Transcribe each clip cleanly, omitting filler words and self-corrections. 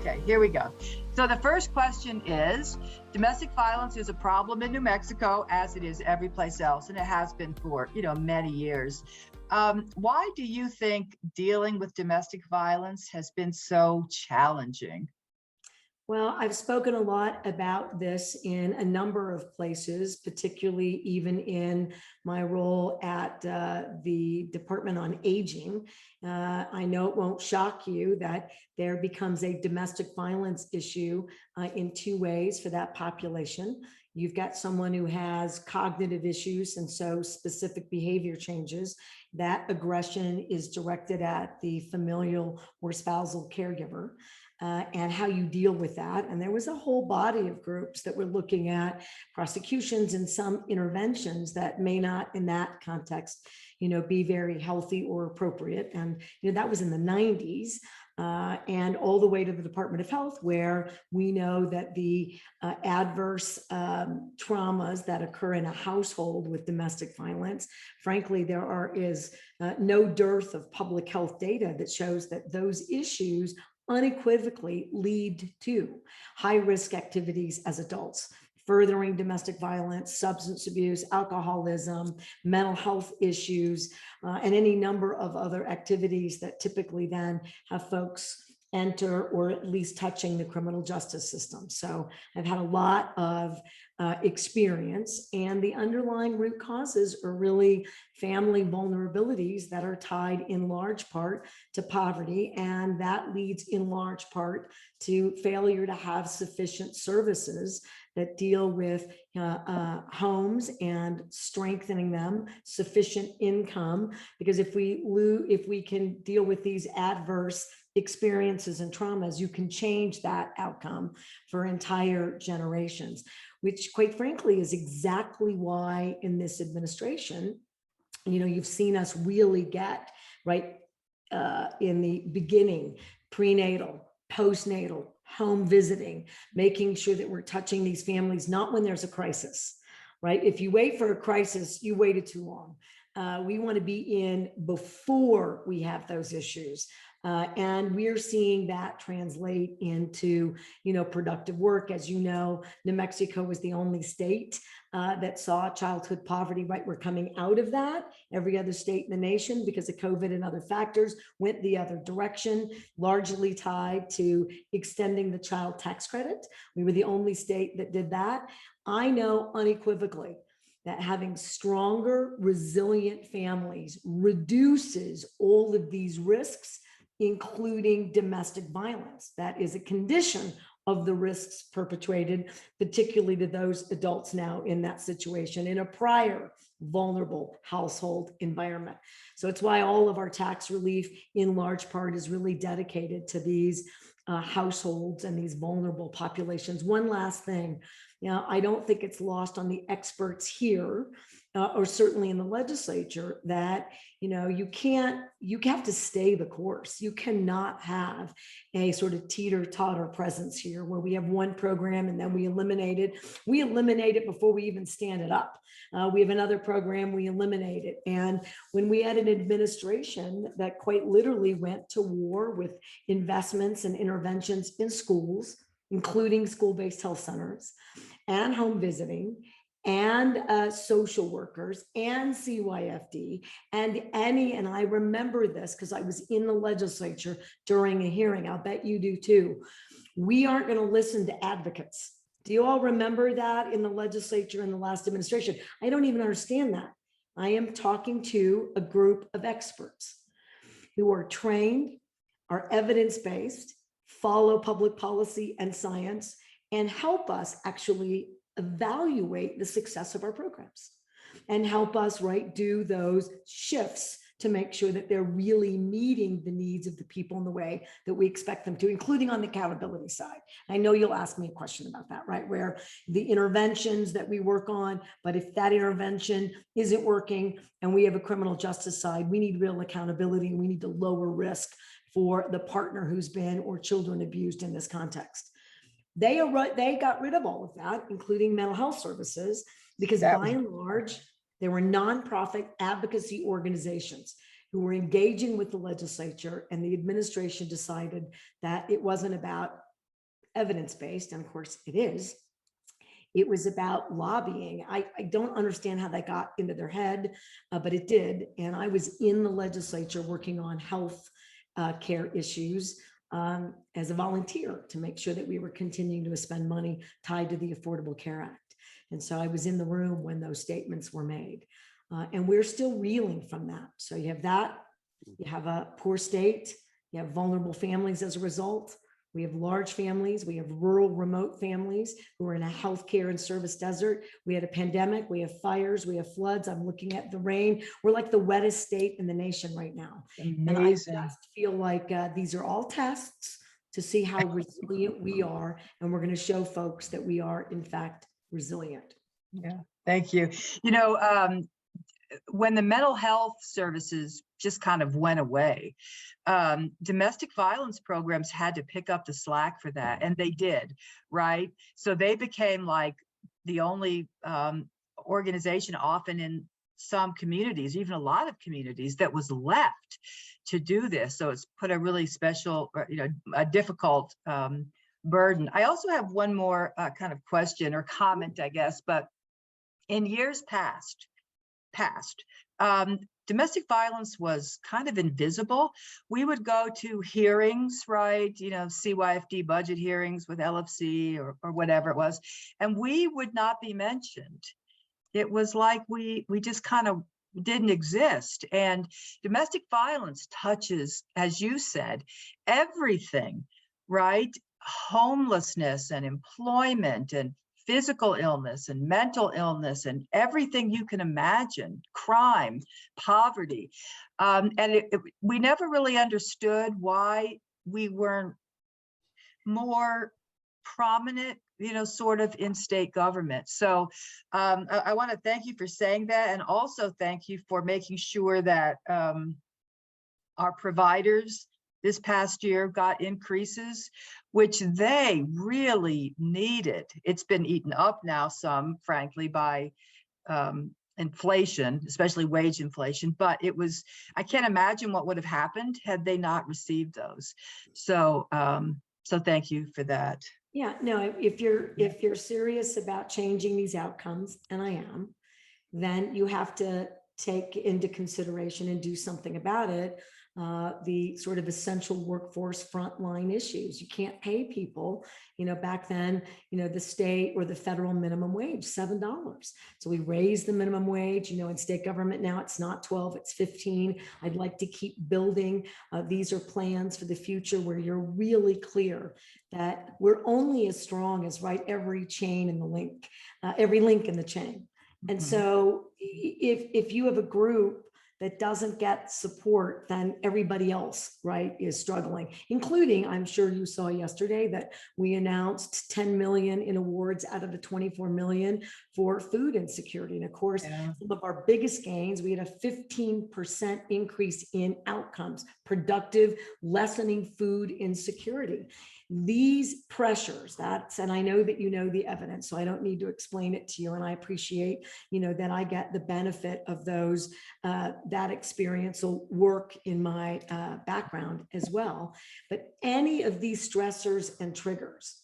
Okay, here we go. So the first question is, domestic violence is a problem in New Mexico as it is every place else, and it has been for, many years. Why do you think dealing with domestic violence has been so challenging? Well, I've spoken a lot about this in a number of places, particularly even in my role at the Department on Aging. I know it won't shock you that there becomes a domestic violence issue in two ways for that population. You've got someone who has cognitive issues and so specific behavior changes. That aggression is directed at the familial or spousal caregiver. And how you deal with that. And there was a whole body of groups that were looking at prosecutions and some interventions that may not in that context, be very healthy or appropriate. And, that was in the 90s. And all the way to the Department of Health, where we know that the adverse traumas that occur in a household with domestic violence, frankly, is no dearth of public health data that shows that those issues unequivocally lead to high-risk activities as adults, furthering domestic violence, substance abuse, alcoholism, mental health issues, and any number of other activities that typically then have folks enter or at least touching the criminal justice system. So I've had a lot of experience, and the underlying root causes are really family vulnerabilities that are tied in large part to poverty, and that leads in large part to failure to have sufficient services that deal with homes and strengthening them, sufficient income, because if we can deal with these adverse experiences and traumas, you can change that outcome for entire generations, which quite frankly is exactly why in this administration, you've seen us really get right in the beginning, prenatal, postnatal, home visiting, making sure that we're touching these families, not when there's a crisis, right? If you wait for a crisis, you waited too long. We want to be in before we have those issues. And we're seeing that translate into, productive work. As you know, New Mexico was the only state that saw childhood poverty, right? We're coming out of that. Every other state in the nation, because of COVID and other factors, went the other direction, largely tied to extending the child tax credit. We were the only state that did that. I know unequivocally that having stronger, resilient families reduces all of these risks, including domestic violence. That is a condition of the risks perpetrated, particularly to those adults now in that situation in a prior vulnerable household environment. So it's why all of our tax relief in large part is really dedicated to these households and these vulnerable populations. One last thing, I don't think it's lost on the experts here, or certainly in the legislature, that you have to stay the course. You cannot have a sort of teeter-totter presence here where we have one program and then we eliminate it. We eliminate it before we even stand it up. We have another program, we eliminate it. And when we had an administration that quite literally went to war with investments and interventions in schools, including school-based health centers and home visiting and social workers and CYFD and I remember this because I was in the legislature during a hearing. I'll bet you do too. We aren't going to listen to advocates. Do you all remember that in the legislature in the last administration? I don't even understand that. I am talking to a group of experts who are trained, are evidence-based, follow public policy and science, and help us actually evaluate the success of our programs and help us do those shifts to make sure that they're really meeting the needs of the people in the way that we expect them to, including on the accountability side. I know you'll ask me a question about that, right? Where the interventions that we work on, but if that intervention isn't working and we have a criminal justice side, we need real accountability and we need to lower risk for the partner who's been or children abused in this context. They got rid of all of that, including mental health services, because by and large, there were nonprofit advocacy organizations who were engaging with the legislature, and the administration decided that it wasn't about evidence-based, and of course it is. It was about lobbying. I don't understand how that got into their head, but it did. And I was in the legislature working on health care issues as a volunteer to make sure that we were continuing to spend money tied to the Affordable Care Act. And so I was in the room when those statements were made. And we're still reeling from that. So you have that, you have a poor state, you have vulnerable families as a result. We have large families, we have rural, remote families who are in a healthcare and service desert. We had a pandemic, we have fires, we have floods. I'm looking at the rain. We're like the wettest state in the nation right now. Amazing. And I just feel like these are all tests to see how resilient we are. And we're going to show folks that we are, in fact, resilient. Yeah, thank you. When the mental health services just kind of went away, domestic violence programs had to pick up the slack for that, and they did, right? So they became like the only organization, often in some communities, even a lot of communities, that was left to do this. So it's put a really special, a difficult burden. I also have one more kind of question or comment, I guess, but in years past, domestic violence was kind of invisible. We would go to hearings, right? CYFD budget hearings with LFC or whatever it was, and we would not be mentioned. It was like we just kind of didn't exist. And domestic violence touches, as you said, everything, right? Homelessness and employment and physical illness and mental illness and everything you can imagine, crime, poverty. And we never really understood why we weren't more prominent, sort of in state government. So I want to thank you for saying that, and also thank you for making sure that our providers this past year got increases, which they really needed. It's been eaten up now some, frankly, by inflation, especially wage inflation, but I can't imagine what would have happened had they not received those. So thank you for that. Yeah, no, if you're serious about changing these outcomes, and I am, then you have to take into consideration and do something about it. The sort of essential workforce frontline issues. You can't pay people, back then, the state or the federal minimum wage, $7. So we raised the minimum wage, in state government now it's not 12, it's 15. I'd like to keep building. These are plans for the future where you're really clear that we're only as strong as, right, every chain in the link, every link in the chain. And so if you have a group that doesn't get support, then everybody else, right, is struggling, including, I'm sure you saw yesterday that we announced 10 million in awards out of the 24 million for food insecurity. And of course, some of our biggest gains, we had a 15% increase in outcomes, productive, lessening food insecurity. These pressures, and I know that the evidence, so I don't need to explain it to you. And I appreciate, that I get the benefit of those, that experiential work in my background as well. But any of these stressors and triggers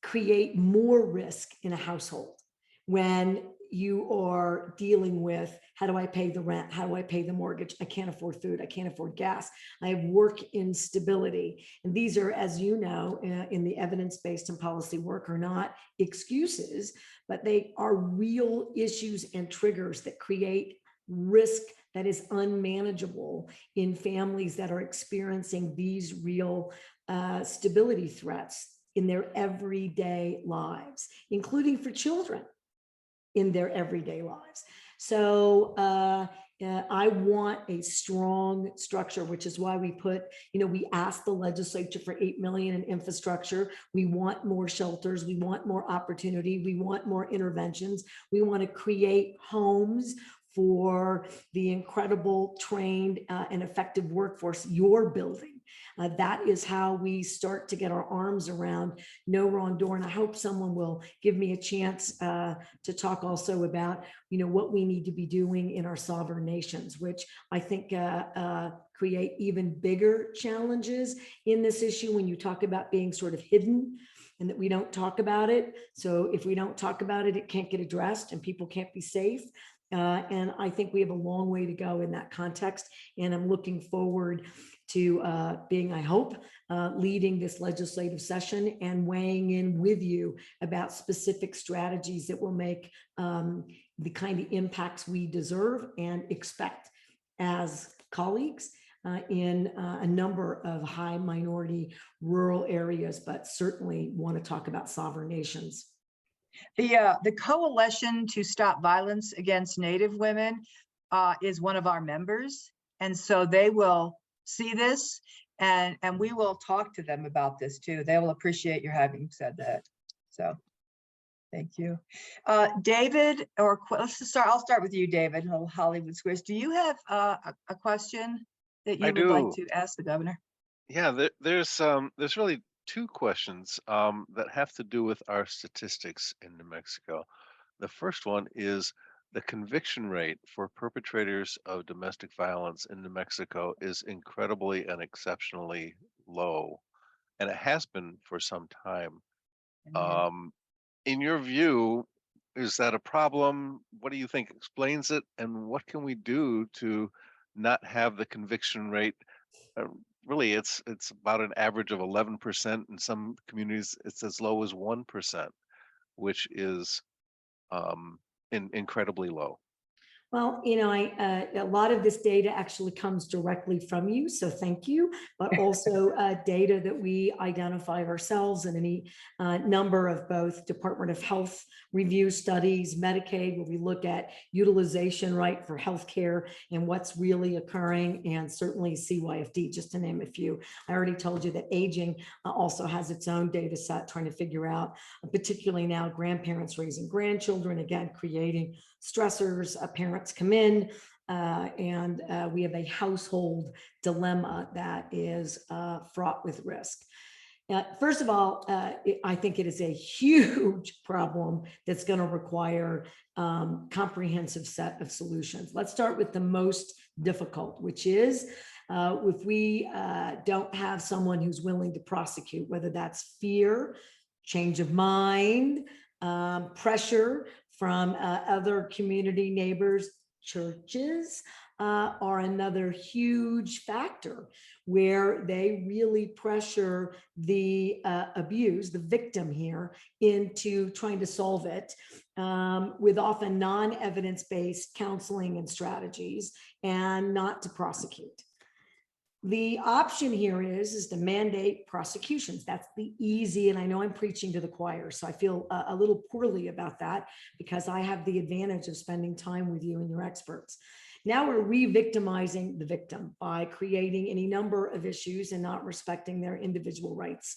create more risk in a household when you are dealing with, how do I pay the rent? How do I pay the mortgage? I can't afford food. I can't afford gas. I have work instability. And these are, as you know, in the evidence-based and policy work, are not excuses, but they are real issues and triggers that create risk that is unmanageable in families that are experiencing these real stability threats in their everyday lives, including for children in their everyday lives. So I want a strong structure, which is why we put, we asked the legislature for 8 million in infrastructure. We want more shelters. We want more opportunity. We want more interventions. We want to create homes for the incredible trained and effective workforce you're building. That is how we start to get our arms around no wrong door. And I hope someone will give me a chance to talk also about, what we need to be doing in our sovereign nations, which I think create even bigger challenges in this issue when you talk about being sort of hidden and that we don't talk about it. So if we don't talk about it, it can't get addressed and people can't be safe. And I think we have a long way to go in that context. And I'm looking forward to being, I hope, leading this legislative session and weighing in with you about specific strategies that will make the kind of impacts we deserve and expect as colleagues in a number of high minority rural areas, but certainly want to talk about sovereign nations. The Coalition to Stop Violence Against Native Women is one of our members. And so they will see this and we will talk to them about this too. They will appreciate your having said that. So thank you. David, let's just start. I'll start with you, David, Hollywood Squares. Do you have a question that you would like to ask the governor? Yeah, there's really two questions that have to do with our statistics in New Mexico. The first one is the conviction rate for perpetrators of domestic violence in New Mexico is incredibly and exceptionally low, and it has been for some time. In your view, is that a problem? What do you think explains it? And what can we do to not have the conviction rate? Really, it's about an average of 11%. In some communities, it's as low as 1%, which is incredibly low. Well, you know, a lot of this data actually comes directly from you, so thank you, but also data that we identify ourselves in any number of both Department of Health review studies, Medicaid, where we look at utilization, right, for healthcare and what's really occurring, and certainly CYFD, just to name a few. I already told you that aging also has its own data set, trying to figure out, particularly now, grandparents raising grandchildren, again, creating stressors. Parents come in and we have a household dilemma that is fraught with risk. First of all, I think it is a huge problem that's going to require comprehensive set of solutions. Let's start with the most difficult, which is if we don't have someone who's willing to prosecute, whether that's fear, change of mind, pressure from other community neighbors, churches are another huge factor where they really pressure the abused, the victim here, into trying to solve it with often non-evidence-based counseling and strategies, and not to prosecute. The option here is to mandate prosecutions. That's the easy, and I know I'm preaching to the choir, so I feel a little poorly about that because I have the advantage of spending time with you and your experts. Now we're re-victimizing the victim by creating any number of issues and not respecting their individual rights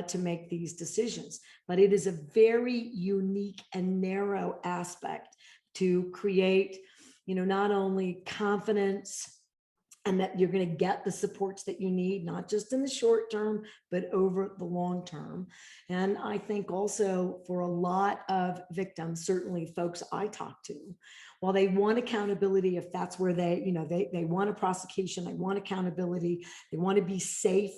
to make these decisions. But it is a very unique and narrow aspect to create, you know, not only confidence and that you're going to get the supports that you need, not just in the short term, but over the long term. And I think also for a lot of victims, certainly folks I talk to, while they want accountability, if that's where they, you know, they want a prosecution, they want accountability, they want to be safe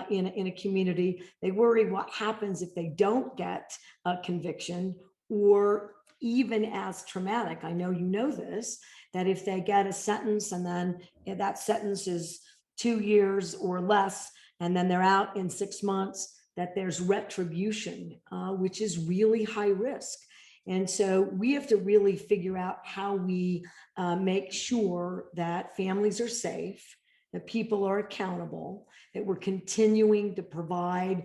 in a community, they worry what happens if they don't get a conviction, or even as traumatic, I know you know this, that if they get a sentence and then that sentence is 2 years or less, and then they're out in 6 months, that there's retribution, which is really high risk. And so we have to really figure out how we make sure that families are safe, that people are accountable, that we're continuing to provide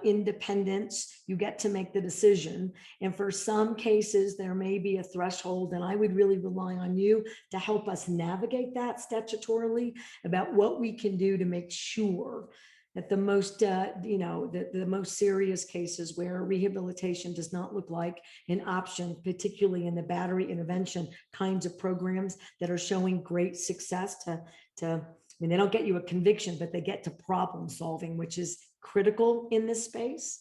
independence. You get to make the decision. And for some cases, there may be a threshold, and I would really rely on you to help us navigate that statutorily about what we can do to make sure that the most, the most serious cases where rehabilitation does not look like an option, particularly in the battery intervention kinds of programs that are showing great success I mean, they don't get you a conviction, but they get to problem solving, which is critical in this space.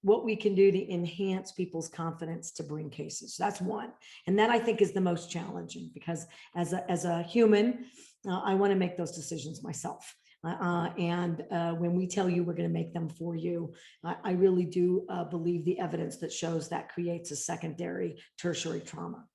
What we can do to enhance people's confidence to bring cases. That's one. And that I think is the most challenging, because as a human, I want to make those decisions myself. And when we tell you we're going to make them for you, I really do believe the evidence that shows that creates a secondary, tertiary trauma.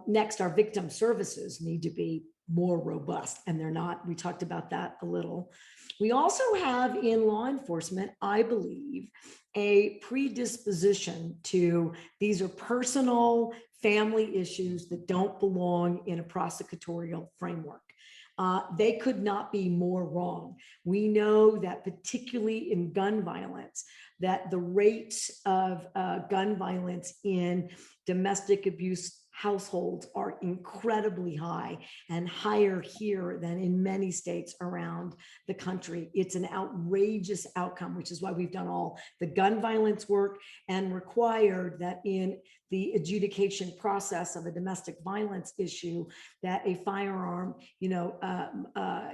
Next, our victim services need to be more robust, and they're not. We talked about that a little. We also have in law enforcement, I believe, a predisposition to these are personal family issues that don't belong in a prosecutorial framework. They could not be more wrong. We know that particularly in gun violence, that the rates of gun violence in domestic abuse households are incredibly high and higher here than in many states around the country. It's an outrageous outcome, which is why we've done all the gun violence work and required that in the adjudication process of a domestic violence issue, that a firearm,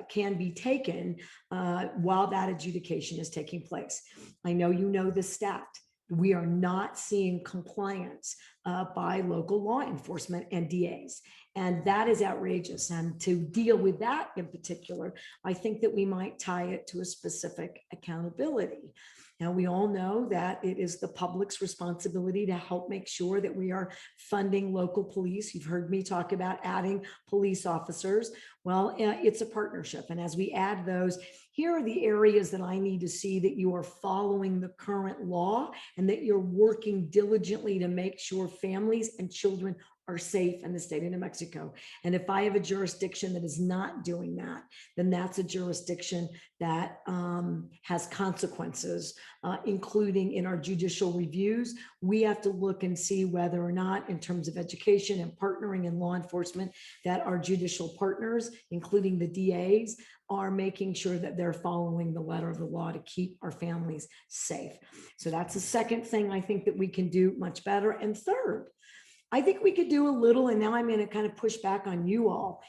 can be taken while that adjudication is taking place. I know you know the stat. We are not seeing compliance by local law enforcement and DAs. And that is outrageous. And to deal with that in particular, I think that we might tie it to a specific accountability. Now, we all know that it is the public's responsibility to help make sure that we are funding local police. You've heard me talk about adding police officers. Well, it's a partnership. And as we add those, here are the areas that I need to see that you are following the current law and that you're working diligently to make sure families and children are safe in the state of New Mexico. And if I have a jurisdiction that is not doing that, then that's a jurisdiction that has consequences, including in our judicial reviews. We have to look and see whether or not, in terms of education and partnering in law enforcement, that our judicial partners, including the DAs, are making sure that they're following the letter of the law to keep our families safe. So that's the second thing I think that we can do much better. And third, I think we could do a little, and now I'm going to kind of push back on you all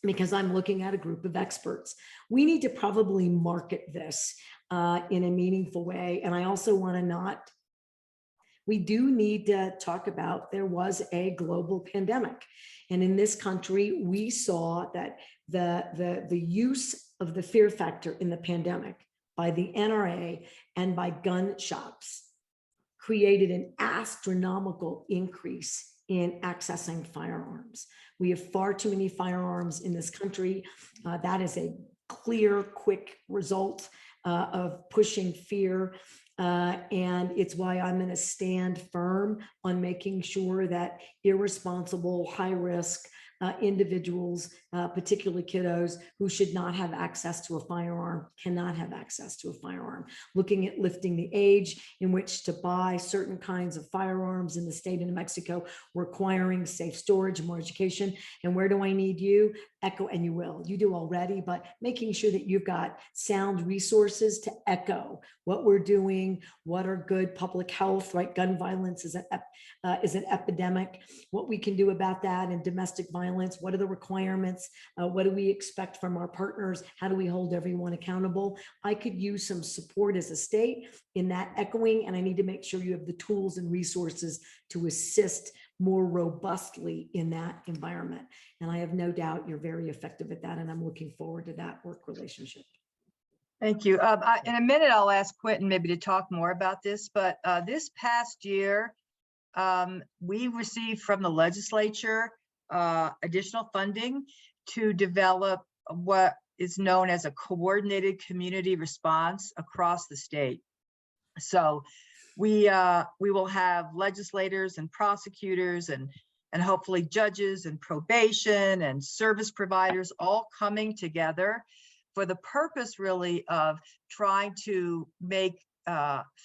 because I'm looking at a group of experts. We need to probably market this in a meaningful way. And I also want to we do need to talk about, there was a global pandemic. And in this country, we saw that the use of the fear factor in the pandemic by the NRA and by gun shops created an astronomical increase in accessing firearms. We have far too many firearms in this country. That is a clear, quick result of pushing fear. And it's why I'm going to stand firm on making sure that irresponsible, high risk individuals, particularly kiddos who should not have access to a firearm, cannot have access to a firearm. Looking at lifting the age in which to buy certain kinds of firearms in the state of New Mexico, requiring safe storage, more education. And where do I need you? Echo, and you do already, but making sure that you've got sound resources to echo what we're doing, what are good public health, right? Gun violence is an epidemic, what we can do about that, and domestic violence, what are the requirements, what do we expect from our partners, how do we hold everyone accountable? I could use some support as a state in that echoing, and I need to make sure you have the tools and resources to assist more robustly in that environment. And I have no doubt you're very effective at that, and I'm looking forward to that work relationship. Thank you. In a minute, I'll ask Quentin maybe to talk more about this, but this past year, we received from the legislature additional funding to develop what is known as a coordinated community response across the state. So we will have legislators and prosecutors and hopefully judges and probation and service providers all coming together for the purpose really of trying to make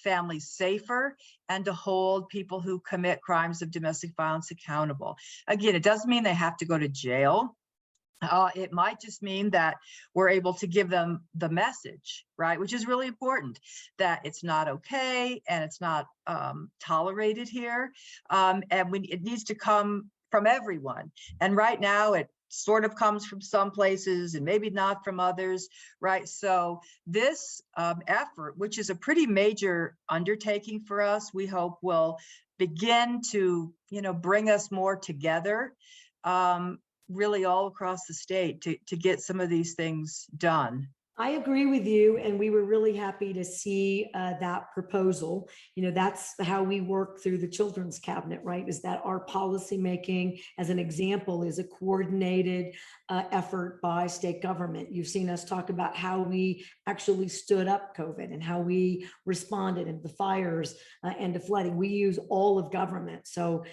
families safer and to hold people who commit crimes of domestic violence accountable. Again, it doesn't mean they have to go to jail. It might just mean that we're able to give them the message, right? Which is really important, that it's not okay and it's not tolerated here. And it needs to come from everyone. And right now it sort of comes from some places and maybe not from others, right? So this effort, which is a pretty major undertaking for us, we hope will begin to, bring us more together. really all across the state to get some of these things done. I agree with you, and we were really happy to see that proposal. You know, that's how we work through the Children's Cabinet, right? Is that our policymaking, as an example, is a coordinated effort by state government. You've seen us talk about how we actually stood up COVID and how we responded in the fires and to flooding. We use all of government. So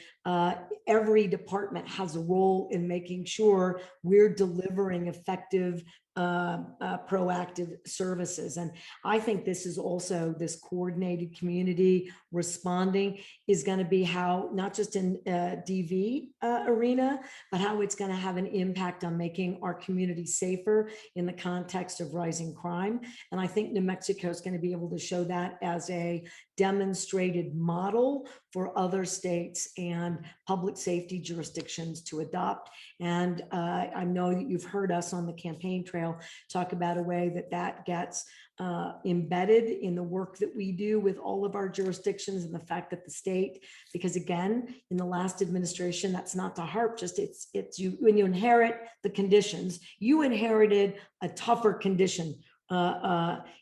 every department has a role in making sure we're delivering effective proactive services. And I think this is also, this coordinated community responding is going to be how, not just in DV arena, but how it's going to have an impact on making our community safer in the context of rising crime. And I think New Mexico is going to be able to show that as a demonstrated model for other states and public safety jurisdictions to adopt. And I know that you've heard us on the campaign trail talk about a way that that gets embedded in the work that we do with all of our jurisdictions, and the fact that the state, because again, in the last administration, that's not to harp, just it's you, when you inherit the conditions, you inherited a tougher condition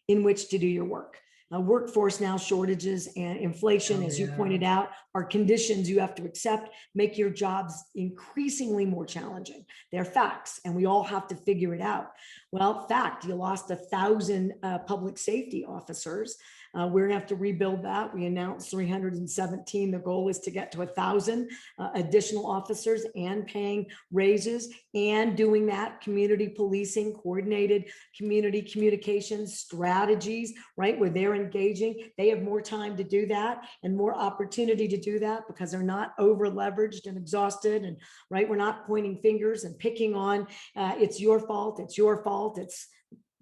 in which to do your work. Workforce now shortages and inflation, as you pointed out, are conditions you have to accept, make your jobs increasingly more challenging. They're facts, and we all have to figure it out. Well, fact, you lost 1,000 public safety officers. We're gonna have to rebuild that. We announced 317. The goal is to get to 1,000 additional officers and paying raises and doing that community policing, coordinated community communications strategies, right? Where they're engaging, they have more time to do that and more opportunity to do that because they're not over leveraged and exhausted. And right, we're not pointing fingers and picking on it's your fault, it's your fault, it's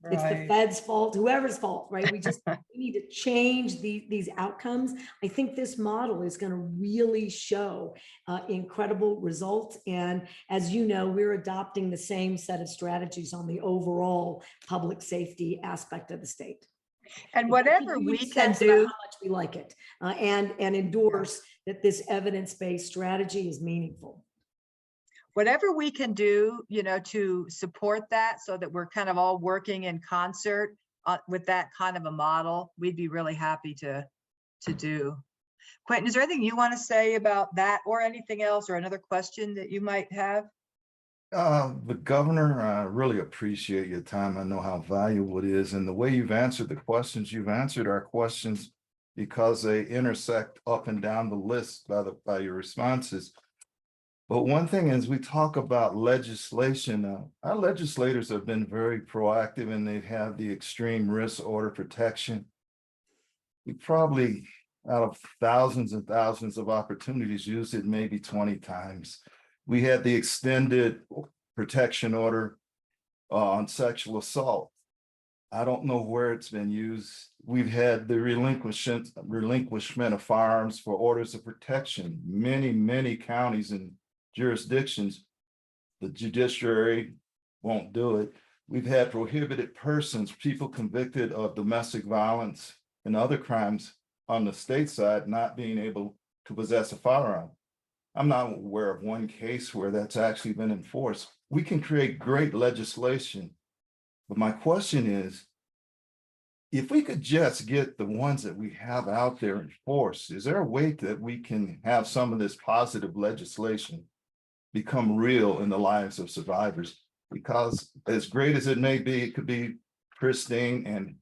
the Fed's fault, whoever's fault, right? We need to change these outcomes. I think this model is going to really show incredible results. And as you know, we're adopting the same set of strategies on the overall public safety aspect of the state. And whatever we can do, how much we like it and endorse that this evidence-based strategy is meaningful. Whatever we can do, you know, to support that so that we're kind of all working in concert with that kind of a model, we'd be really happy to do. Quentin, is there anything you want to say about that or anything else or another question that you might have? The governor, I really appreciate your time. I know how valuable it is, and the way you've answered the questions, you've answered our questions because they intersect up and down the list by your responses. But one thing is, we talk about legislation. Our legislators have been very proactive, and they have the extreme risk order protection. We probably, out of thousands and thousands of opportunities, used it maybe 20 times. We had the extended protection order on sexual assault. I don't know where it's been used. We've had the relinquishment of firearms for orders of protection. Many counties and jurisdictions, the judiciary won't do it. We've had prohibited persons, people convicted of domestic violence and other crimes on the state side, not being able to possess a firearm. I'm not aware of one case where that's actually been enforced. We can create great legislation, but my question is, if we could just get the ones that we have out there enforced, is there a way that we can have some of this positive legislation become real in the lives of survivors? Because as great as it may be, it could be pristine and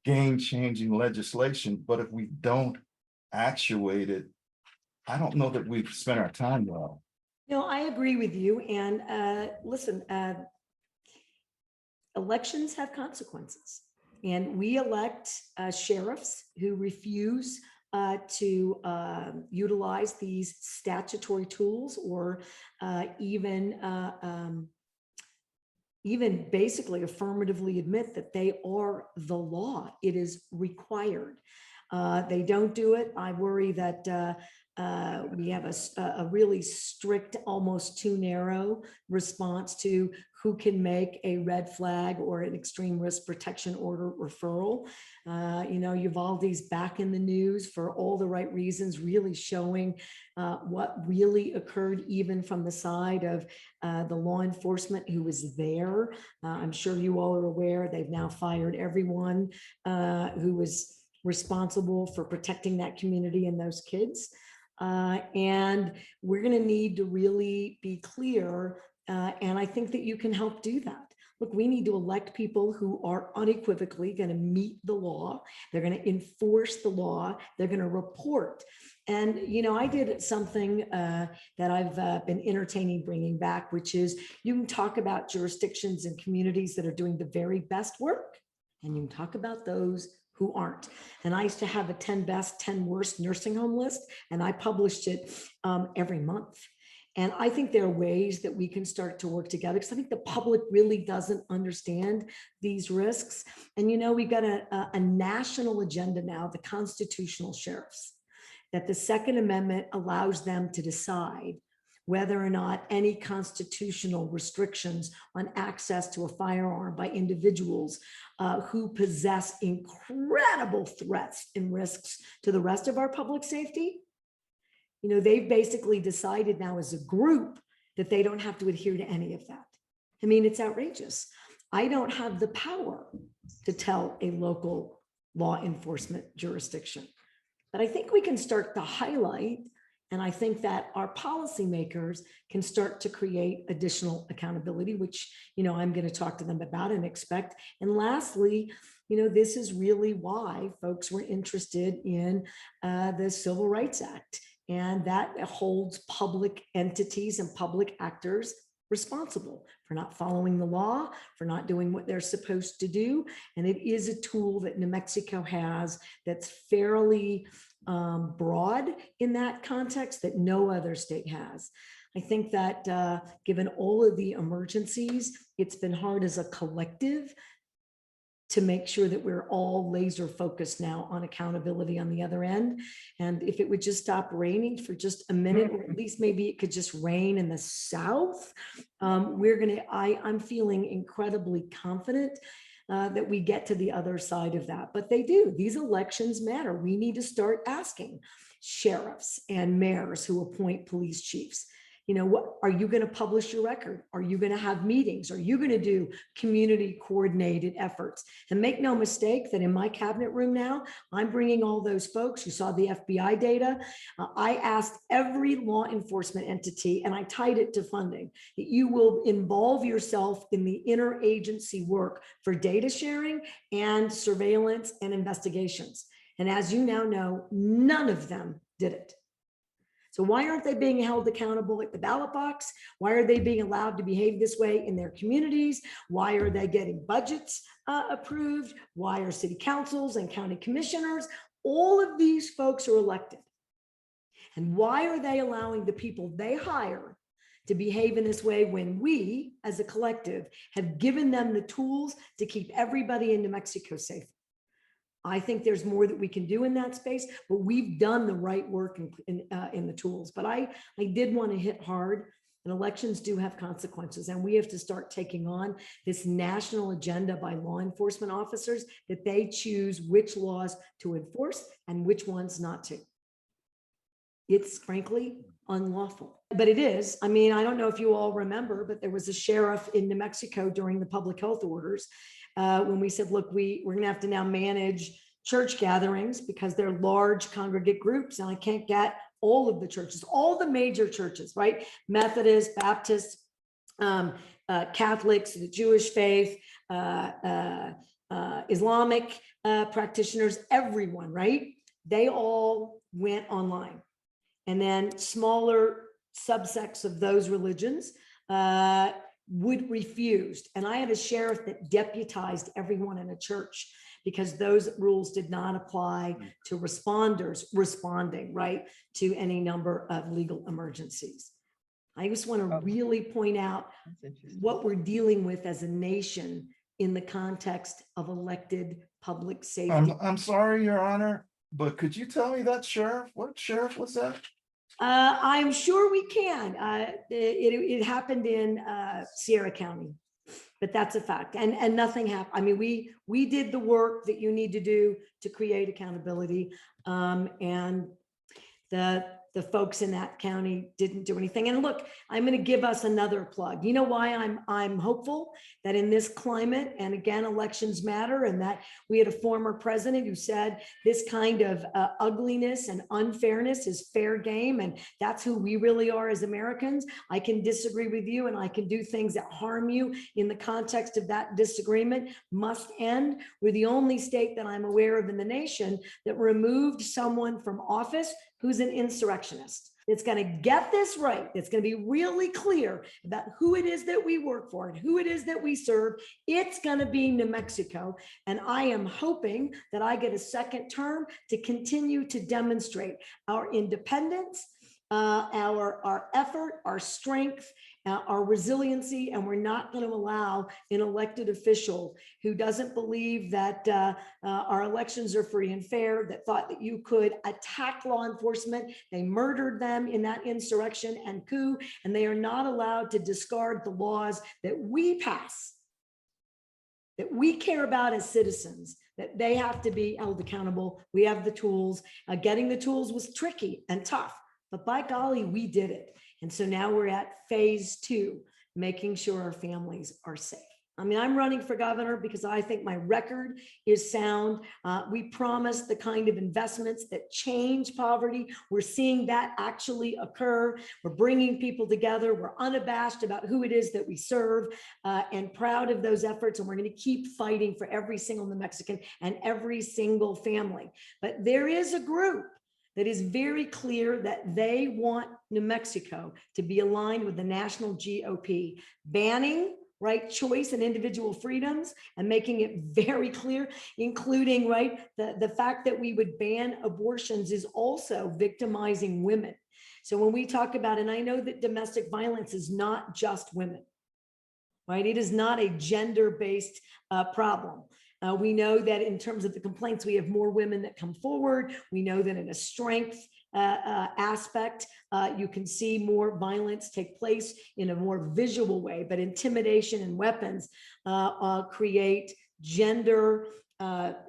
game-changing legislation, but if we don't actuate it, I don't know that we've spent our time well. No, I agree with you. And listen, elections have consequences, and we elect sheriffs who refuse to utilize these statutory tools or even basically affirmatively admit that they are the law. It is required. They don't do it. I worry that We have a really strict, almost too narrow response to who can make a red flag or an extreme risk protection order referral. Uvalde's back in the news for all the right reasons, really showing what really occurred even from the side of the law enforcement who was there. I'm sure you all are aware they've now fired everyone who was responsible for protecting that community and those kids. And we're going to need to really be clear. And I think that you can help do that. Look, we need to elect people who are unequivocally going to meet the law. They're going to enforce the law. They're going to report. And, I did something that I've been entertaining bringing back, which is you can talk about jurisdictions and communities that are doing the very best work, and you can talk about those who aren't. And I used to have a 10 best, 10 worst nursing home list, and I published it every month. And I think there are ways that we can start to work together, because I think the public really doesn't understand these risks. And, we've got a national agenda now, the constitutional sheriffs, that the Second Amendment allows them to decide whether or not any constitutional restrictions on access to a firearm by individuals who possess incredible threats and risks to the rest of our public safety. They've basically decided now as a group that they don't have to adhere to any of that. I mean, it's outrageous. I don't have the power to tell a local law enforcement jurisdiction, but I think we can start to highlight. And I think that our policymakers can start to create additional accountability, which, I'm going to talk to them about and expect. And lastly, this is really why folks were interested in the Civil Rights Act. And that holds public entities and public actors responsible for not following the law, for not doing what they're supposed to do. And it is a tool that New Mexico has that's fairly broad in that context that no other state has. I think that given all of the emergencies, it's been hard as a collective to make sure that we're all laser focused now on accountability on the other end. And if it would just stop raining for just a minute, or at least maybe it could just rain in the South, I'm feeling incredibly confident that we get to the other side of that. But they do. These elections matter. We need to start asking sheriffs and mayors who appoint police chiefs, what are you going to publish your record? Are you going to have meetings? Are you going to do community coordinated efforts? And make no mistake that in my cabinet room now, I'm bringing all those folks. You saw the FBI data. I asked every law enforcement entity, and I tied it to funding, that you will involve yourself in the interagency work for data sharing and surveillance and investigations. And as you now know, none of them did it. So why aren't they being held accountable at the ballot box? Why are they being allowed to behave this way in their communities? Why are they getting budgets approved? Why are city councils and county commissioners? All of these folks are elected. And why are they allowing the people they hire to behave in this way when we, as a collective, have given them the tools to keep everybody in New Mexico safe? I think there's more that we can do in that space, but we've done the right work in the tools. But I did want to hit hard, and elections do have consequences, and we have to start taking on this national agenda by law enforcement officers that they choose which laws to enforce and which ones not to. It's frankly unlawful, but it is. I mean, I don't know if you all remember, but there was a sheriff in New Mexico during the public health orders when we said, look, we're going to have to now manage church gatherings because they're large congregate groups, and I can't get all of the churches, all the major churches, right? Methodists, Baptists, Catholics, the Jewish faith, Islamic practitioners, everyone, right? They all went online. And then smaller subsects of those religions would refuse. And I had a sheriff that deputized everyone in a church because those rules did not apply to responders responding, right, to any number of legal emergencies. I just want to really point out what we're dealing with as a nation in the context of elected public safety. I'm sorry, Your Honor, but could you tell me that sheriff? What sheriff was that? I'm sure we can. It happened in Sierra County, but that's a fact. And nothing happened. I mean, we did the work that you need to do to create accountability, and the folks in that county didn't do anything. And look, I'm going to give us another plug. You know why I'm hopeful that in this climate, and again, elections matter, and that we had a former president who said this kind of ugliness and unfairness is fair game, and that's who we really are as Americans. I can disagree with you, and I can do things that harm you in the context of that disagreement must end. We're the only state that I'm aware of in the nation that removed someone from office who's an insurrectionist. It's going to get this right. It's going to be really clear about who it is that we work for and who it is that we serve. It's going to be New Mexico. And I am hoping that I get a second term to continue to demonstrate our independence, our effort, our strength, our resiliency, and we're not going to allow an elected official who doesn't believe that our elections are free and fair, that thought that you could attack law enforcement. They murdered them in that insurrection and coup, and they are not allowed to discard the laws that we pass, that we care about as citizens, that they have to be held accountable. We have the tools. Getting the tools was tricky and tough, but by golly, we did it. And so now we're at phase 2, making sure our families are safe. I mean, I'm running for governor because I think my record is sound. We promised the kind of investments that change poverty. We're seeing that actually occur. We're bringing people together. We're unabashed about who it is that we serve, and proud of those efforts. And we're going to keep fighting for every single New Mexican and every single family. But there is a group that is very clear that they want New Mexico to be aligned with the national GOP, banning right choice and individual freedoms and making it very clear, including right the fact that we would ban abortions is also victimizing women. So when we talk about, and I know that domestic violence is not just women, right? It is not a gender-based problem. We know that in terms of the complaints, we have more women that come forward. We know that in a strength aspect, you can see more violence take place in a more visual way, but intimidation and weapons create gender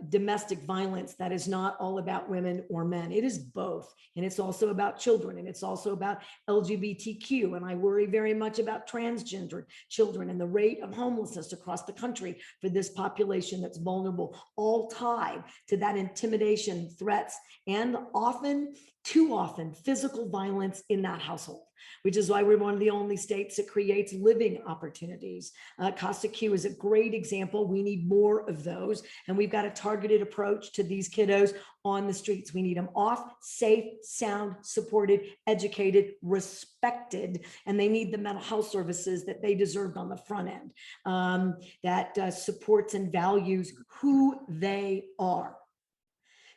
domestic violence that is not all about women or men. It is both. And it's also about children, and it's also about LGBTQ. And I worry very much about transgender children and the rate of homelessness across the country for this population that's vulnerable, all tied to that intimidation, threats, and often, too often, physical violence in that household, which is why we're one of the only states that creates living opportunities. Costa Q is a great example. We need more of those. And we've got a targeted approach to these kiddos on the streets. We need them off, safe, sound, supported, educated, respected, and they need the mental health services that they deserved on the front end, that supports and values who they are.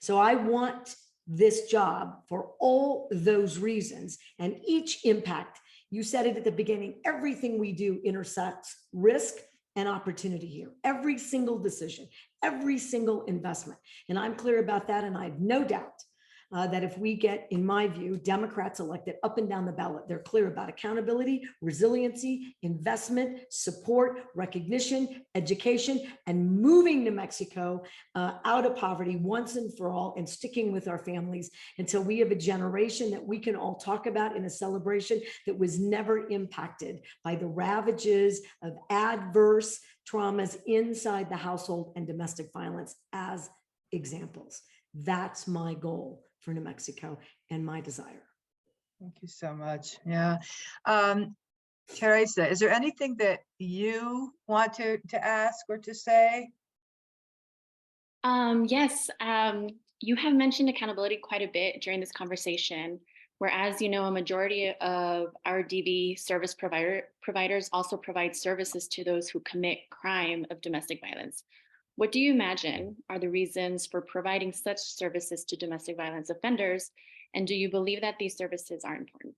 So I want this job for all those reasons, and each impact, you said it at the beginning, everything we do intersects risk and opportunity here. Every single decision, every single investment. And I'm clear about that. And I have no doubt that if we get, in my view, Democrats elected up and down the ballot, they're clear about accountability, resiliency, investment, support, recognition, education, and moving New Mexico out of poverty once and for all, and sticking with our families until we have a generation that we can all talk about in a celebration that was never impacted by the ravages of adverse traumas inside the household and domestic violence as examples. That's my goal for New Mexico and my desire. Thank you so much. Yeah. Teresa, is there anything that you want to ask or to say? Yes, you have mentioned accountability quite a bit during this conversation, whereas, you know, a majority of our DV service providers also provide services to those who commit crime of domestic violence. What do you imagine are the reasons for providing such services to domestic violence offenders? And do you believe that these services are important?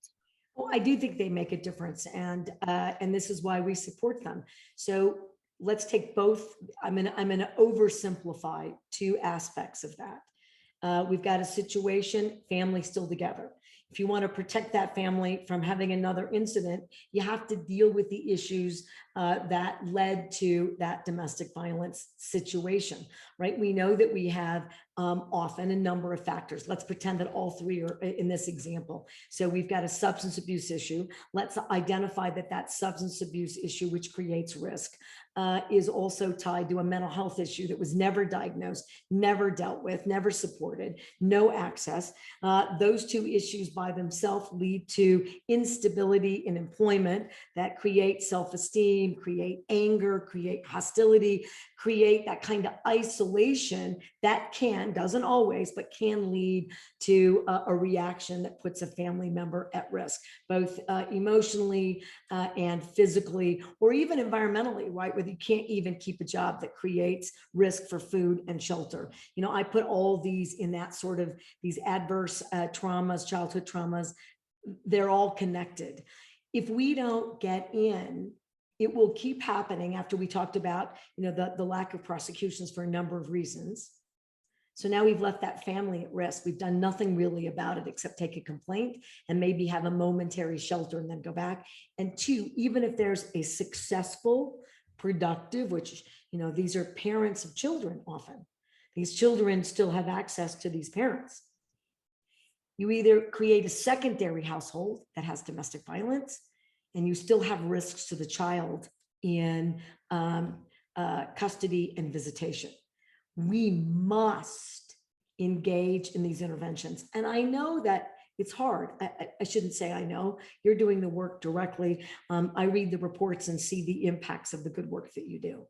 Well, I do think they make a difference, and this is why we support them. So let's take both. I'm gonna oversimplify two aspects of that. We've got a situation, family still together. If you want to protect that family from having another incident, you have to deal with the issues that led to that domestic violence situation, right? We know that we have often a number of factors. Let's pretend that all three are in this example. So we've got a substance abuse issue. Let's identify that that substance abuse issue, which creates risk, is also tied to a mental health issue that was never diagnosed, never dealt with, never supported, no access. Those two issues by themselves lead to instability in employment that creates self-esteem, create anger, create hostility, create that kind of isolation that doesn't always, but can lead to a reaction that puts a family member at risk, both emotionally and physically, or even environmentally, right? Where you can't even keep a job that creates risk for food and shelter. You know, I put all these in that sort of these adverse traumas, childhood traumas, they're all connected. If we don't get in, it will keep happening after we talked about, you know, the lack of prosecutions for a number of reasons. So now we've left that family at risk. We've done nothing really about it except take a complaint and maybe have a momentary shelter and then go back. And two, even if there's a successful, productive, which, you know, these are parents of children often. These children still have access to these parents. You either create a secondary household that has domestic violence and you still have risks to the child in custody and visitation. We must engage in these interventions. And I know that it's hard. I shouldn't say I know. You're doing the work directly. I read the reports and see the impacts of the good work that you do.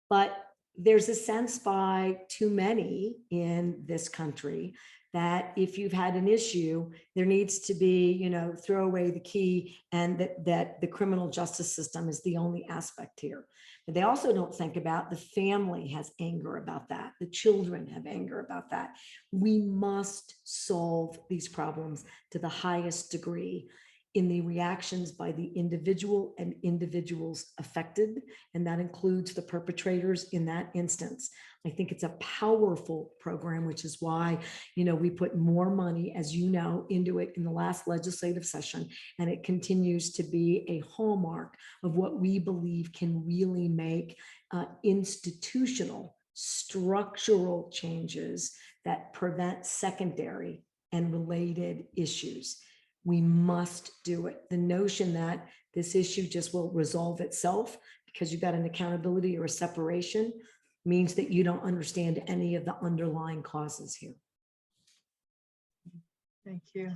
But there's a sense by too many in this country that if you've had an issue, there needs to be, you know, throw away the key, and that the criminal justice system is the only aspect here. But they also don't think about the family has anger about that. The children have anger about that. We must solve these problems to the highest degree in the reactions by the individual and individuals affected, and that includes the perpetrators in that instance. I think it's a powerful program, which is why, you know, we put more money, as you know, into it in the last legislative session, and it continues to be a hallmark of what we believe can really make institutional, structural changes that prevent secondary and related issues. We must do it. The notion that this issue just will resolve itself because you got an accountability or a separation means that you don't understand any of the underlying causes here. Thank you.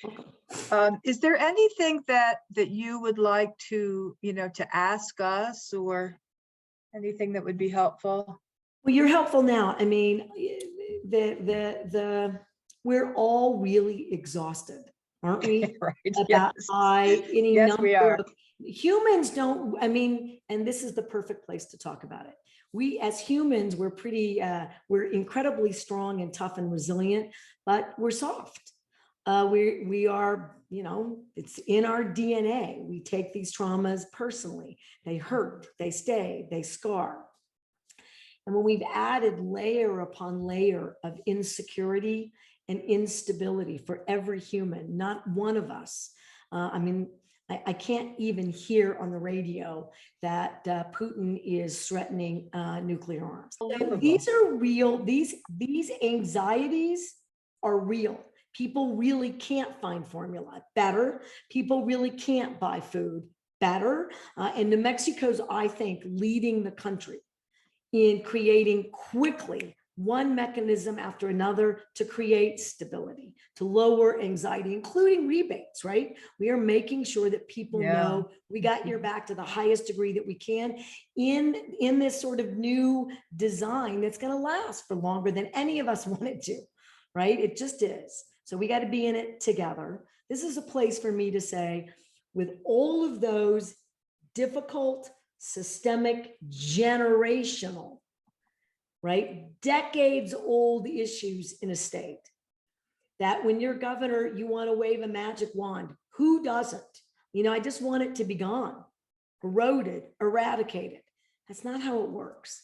Welcome. Is there anything that you would like to, you know, to ask us, or anything that would be helpful? Well, you're helpful now. I mean, we're all really exhausted, aren't we? Right. About Yes. any Yes, number we are. of humans don't, I mean, and this is the perfect place to talk about it. We as humans, we're pretty, we're incredibly strong and tough and resilient, but we're soft. We are, you know, it's in our DNA. We take these traumas personally. They hurt, they stay, they scar. And when we've added layer upon layer of insecurity and instability for every human, not one of us. I mean, I can't even hear on the radio that Putin is threatening nuclear arms. So these are real. These anxieties are real. People really can't find formula better. People really can't buy food better. And New Mexico's, I think, leading the country in creating quickly one mechanism after another to create stability, to lower anxiety, including rebates, right? We are making sure that people know we got your back to the highest degree that we can in this sort of new design that's going to last for longer than any of us wanted to, right? It just is. So we got to be in it together. This is a place for me to say, with all of those difficult, systemic, generational, right, decades old issues in a state, that when you're governor, you want to wave a magic wand. Who doesn't? You know, I just want it to be gone, eroded, eradicated. That's not how it works.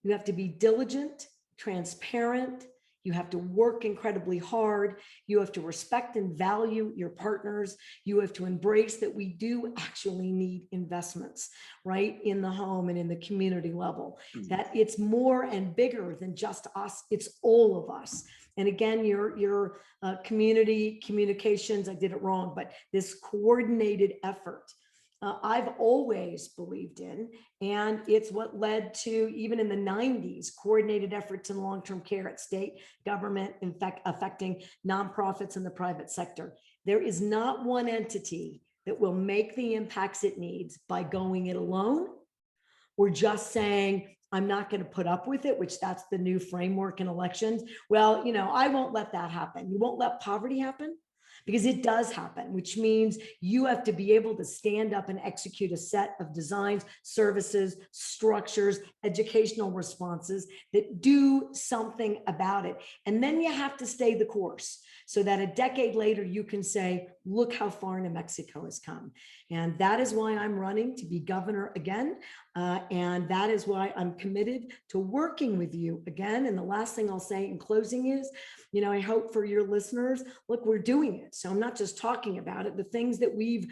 You have to be diligent, transparent. You have to work incredibly hard. You have to respect and value your partners. You have to embrace that we do actually need investments, right, in the home and in the community level, that it's more and bigger than just us. It's all of us. And again, your community communications, I did it wrong, but this coordinated effort, I've always believed in, and it's what led to, even in the 90s, coordinated efforts in long-term care at state government, in fact, affecting nonprofits in the private sector. There is not one entity that will make the impacts it needs by going it alone, or just saying, I'm not going to put up with it, which that's the new framework in elections. Well, I won't let that happen. You won't let poverty happen? Because it does happen, which means you have to be able to stand up and execute a set of designs, services, structures, educational responses that do something about it. And then you have to stay the course so that a decade later you can say, look how far New Mexico has come. And that is why I'm running to be governor again. And that is why I'm committed to working with you again. And the last thing I'll say in closing is, I hope for your listeners, look, we're doing it. So I'm not just talking about it. The things that we've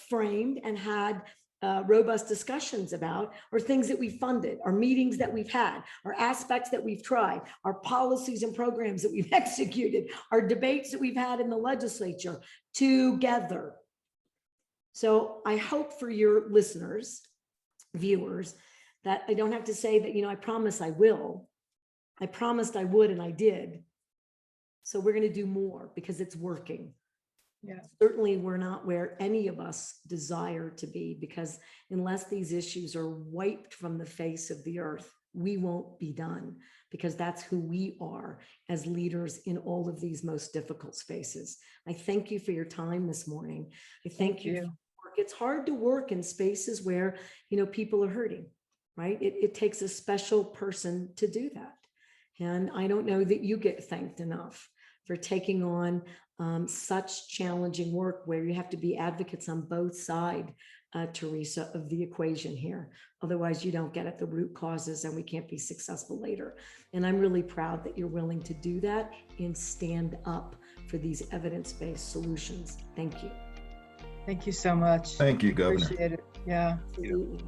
framed and had robust discussions about are things that we've funded, our meetings that we've had, our aspects that we've tried, our policies and programs that we've executed, our debates that we've had in the legislature together. So I hope for your listeners, viewers, that I don't have to say that, I promise I will. I promised I would, and I did. So we're going to do more because it's working. Yeah. Certainly we're not where any of us desire to be, because unless these issues are wiped from the face of the earth, we won't be done, because that's who we are as leaders in all of these most difficult spaces. I thank you for your time this morning. I thank you. It's hard to work in spaces where, people are hurting, right? It takes a special person to do that. And I don't know that you get thanked enough for taking on such challenging work where you have to be advocates on both sides, Teresa, of the equation here. Otherwise, you don't get at the root causes and we can't be successful later. And I'm really proud that you're willing to do that and stand up for these evidence-based solutions. Thank you. Thank you so much. Thank you, Governor. Appreciate it. Yeah. Absolutely.